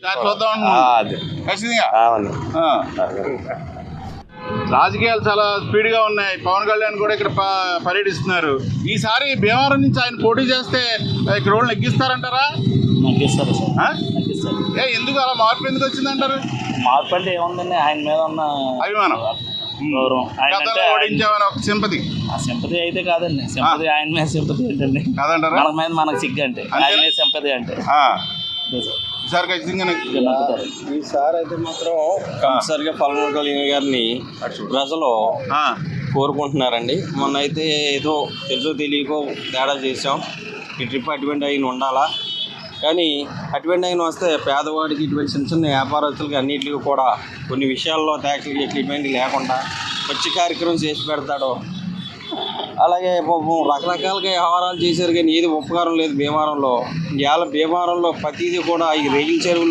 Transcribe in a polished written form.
చూద్దాం ఖచ్చితంగా. రాజకీయాలు చాలా స్పీడ్ గా ఉన్నాయి. పవన్ కళ్యాణ్ కూడా ఇక్కడ పర్యటిస్తున్నారు. ఈసారి భీమవరం నుంచి ఆయన పోటీ చేస్తే ఇక్కడ వాళ్ళు నెగ్గిస్తారంటారా? నెగ్గిస్తారు సార్. ఎందుకు అలా మార్పు ఎందుకు వచ్చిందంటారు? మార్పు అంటే ఏముందండి, ఆయన మీద ఉన్న అభిమానం, ఓడించామని ఒక సింపతి. సింపతి అయితే కాదండి, సింపతి ఆయన మీద సింపతి ఏంటండి కాదంటారా? మన మీద మనకు సిగ్గు అంటే ఆయన మీద సింపతి అంటే ఈసారి ఖచ్చితంగా ఈసారి అయితే మాత్రం కంపల్సరిగా పవన్ కళ్యాణ్ గారిని ప్రజలు కోరుకుంటున్నారండి. మొన్న అయితే ఏదో తెలుసో తెలియకో తేడా చేసాం, ఈ ట్రిప్ అటువంటి అయిన ఉండాలా, కానీ అటువంటి అయిన వస్తే పేదవాడికి ఇటువంటి చిన్న చిన్న వ్యాపారస్తులకి అన్నింటికి కూడా కొన్ని విషయాల్లో ట్యాక్స్లు ఇటువంటి లేకుండా మంచి కార్యక్రమం చేసి పెడతాడు. అలాగే రకరకాలుగా వ్యవహారాలు చేశారు కానీ ఏది ఉపకారం లేదు భీమవరంలో. ఇవాళ భీమవరంలో ప్రతిదీ కూడా ఈ రైలు చెరువులో